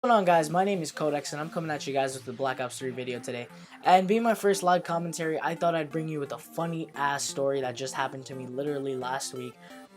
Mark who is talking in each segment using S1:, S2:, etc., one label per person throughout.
S1: What's going on, guys? My name is Codex and I'm coming at you guys with the Black Ops 3 video today. And being my first live commentary, I thought I'd bring you with a funny ass story that just happened to me literally last week.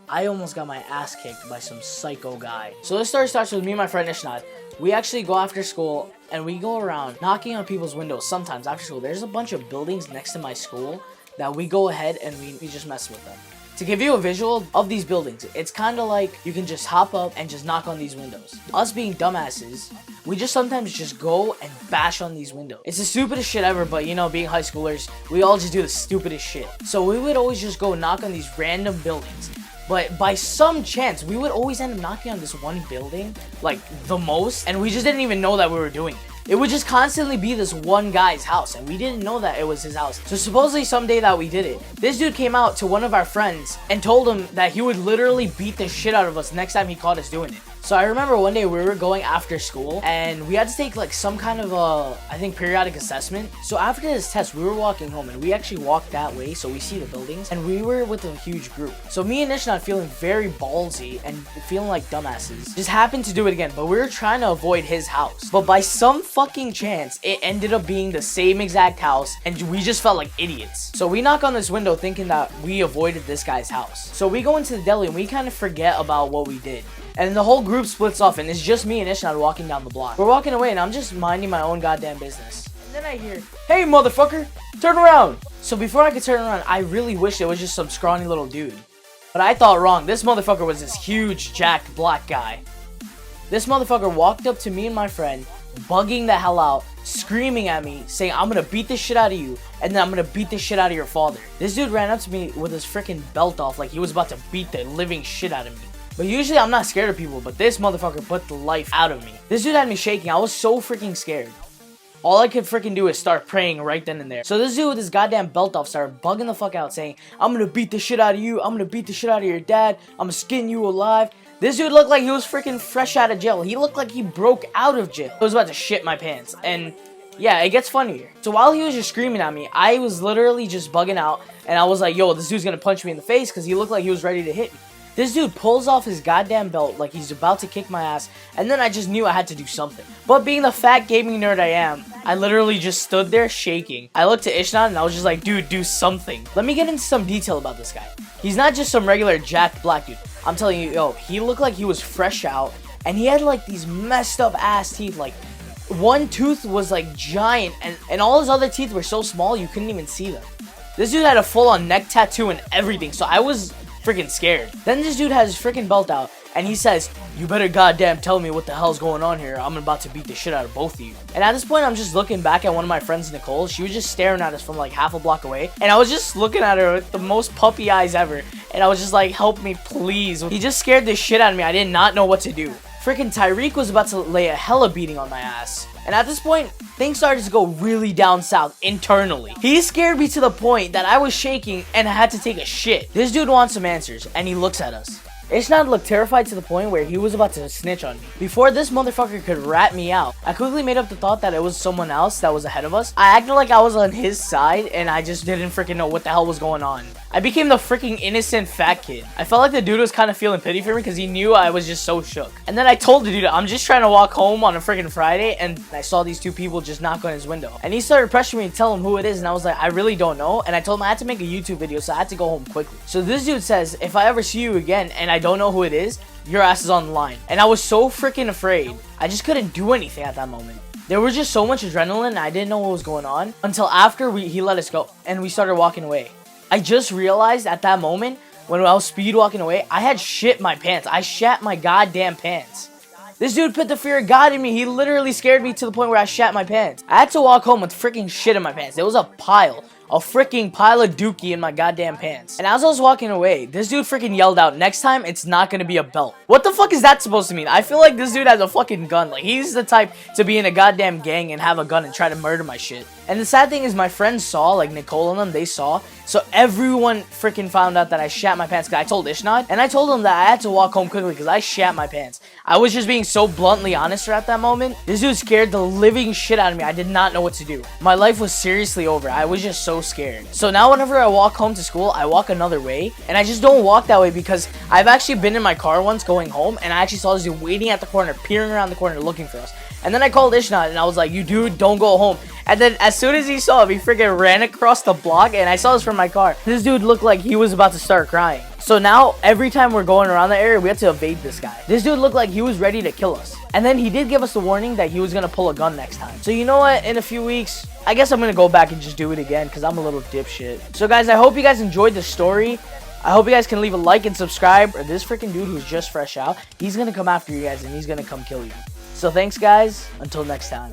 S1: I almost got my ass kicked by some psycho guy. So this story starts with me and my friend Ishnad. We actually go after school and we go around knocking on people's windows sometimes after school. There's a bunch of buildings next to my school that we go ahead and we just mess with them. To give you a visual of these buildings, it's kind of like you can just hop up and just knock on these windows. Us being dumbasses, we just sometimes just go and bash on these windows. It's the stupidest shit ever, but you know, being high schoolers, we all just do the stupidest shit. So we would always just go knock on these random buildings. But by some chance, we would always end up knocking on this one building, like the most, and we just didn't even know that we were doing it. It would just constantly be this one guy's house, and we didn't know that it was his house. So supposedly someday that we did it, this dude came out to one of our friends and told him that he would literally beat the shit out of us next time he caught us doing it. So I remember one day we were going after school and we had to take like some kind of I think periodic assessment. So after this test, we were walking home and we actually walked that way so we see the buildings, and we were with a huge group. So me and Ishnad, feeling very ballsy and feeling like dumbasses, just happened to do it again, but we were trying to avoid his house. But by some fucking chance, it ended up being the same exact house and we just felt like idiots. So we knock on this window thinking that we avoided this guy's house. So we go into the deli and we kind of forget about what we did. And the whole group splits off and it's just me and Ishnad walking down the block. We're walking away and I'm just minding my own goddamn business. And then I hear, "Hey motherfucker, turn around!" So before I could turn around, I really wished it was just some scrawny little dude. But I thought wrong. This motherfucker was this huge, jacked black guy. This motherfucker walked up to me and my friend, bugging the hell out, screaming at me, saying, "I'm gonna beat the shit out of you, and then I'm gonna beat the shit out of your father." This dude ran up to me with his freaking belt off like he was about to beat the living shit out of me. But usually I'm not scared of people, but this motherfucker put the life out of me. This dude had me shaking. I was so freaking scared. All I could freaking do is start praying right then and there. So this dude with his goddamn belt off started bugging the fuck out, saying, "I'm gonna beat the shit out of you. I'm gonna beat the shit out of your dad. I'm gonna skin you alive." This dude looked like he was freaking fresh out of jail. He looked like he broke out of jail. I was about to shit my pants. And yeah, it gets funnier. So while he was just screaming at me, I was literally just bugging out. And I was like, yo, this dude's gonna punch me in the face because he looked like he was ready to hit me. This dude pulls off his goddamn belt like he's about to kick my ass, and then I just knew I had to do something. But being the fat gaming nerd I am, I literally just stood there shaking. I looked to Ishnad and I was just like, dude, do something. Let me get into some detail about this guy. He's not just some regular jacked black dude. I'm telling you, yo, he looked like he was fresh out, and he had like these messed up ass teeth. Like one tooth was like giant, and all his other teeth were so small you couldn't even see them. This dude had a full-on neck tattoo and everything, so I was freaking scared. Then this dude has his freaking belt out and he says, "You better goddamn tell me what the hell's going on here. I'm about to beat the shit out of both of you." And at this point, I'm just looking back at one of my friends, Nicole. She was just staring at us from like half a block away, and I was just looking at her with the most puppy eyes ever, and I was just like, "Help me, please." He just scared the shit out of me. I did not know what to do. Freaking Tyreek was about to lay a hella beating on my ass. And at this point, things started to go really down south internally. He scared me to the point that I was shaking and I had to take a shit. This dude wants some answers, and he looks at us. Ishnad looked terrified to the point where he was about to snitch on me. Before this motherfucker could rat me out, I quickly made up the thought that it was someone else that was ahead of us. I acted like I was on his side, and I just didn't freaking know what the hell was going on. I became the freaking innocent fat kid. I felt like the dude was kind of feeling pity for me because he knew I was just so shook. And then I told the dude, I'm just trying to walk home on a freaking Friday, and I saw these two people just knock on his window. And he started pressuring me to tell him who it is, and I was like, I really don't know. And I told him I had to make a YouTube video, so I had to go home quickly. So this dude says, if I ever see you again and I don't know who it is, your ass is on the line. And I was so freaking afraid. I just couldn't do anything at that moment. There was just so much adrenaline, I didn't know what was going on until after he let us go and we started walking away. I just realized at that moment, when I was speed walking away, I had shit my pants. I shat my goddamn pants. This dude put the fear of God in me. He literally scared me to the point where I shat my pants. I had to walk home with freaking shit in my pants. There was a freaking pile of dookie in my goddamn pants. And as I was walking away, this dude freaking yelled out, "Next time, it's not gonna be a belt." What the fuck is that supposed to mean? I feel like this dude has a fucking gun. Like, he's the type to be in a goddamn gang and have a gun and try to murder my shit. And the sad thing is my friends saw, like Nicole and them, they saw. So everyone freaking found out that I shat my pants because I told Ishnad. And I told him that I had to walk home quickly because I shat my pants. I was just being so bluntly honest at that moment. This dude scared the living shit out of me. I did not know what to do. My life was seriously over. I was just so scared. So now whenever I walk home to school, I walk another way. And I just don't walk that way because I've actually been in my car once going home. And I actually saw this dude waiting at the corner, peering around the corner looking for us. And then I called Ishnot and I was like, you dude, don't go home. And then as soon as he saw him, he freaking ran across the block, and I saw this from my car. This dude looked like he was about to start crying. So now, every time we're going around the area, we have to evade this guy. This dude looked like he was ready to kill us. And then he did give us a warning that he was going to pull a gun next time. So you know what? In a few weeks, I guess I'm going to go back and just do it again because I'm a little dipshit. So guys, I hope you guys enjoyed the story. I hope you guys can leave a like and subscribe, or this freaking dude who's just fresh out, he's going to come after you guys and he's going to come kill you. So thanks guys, until next time.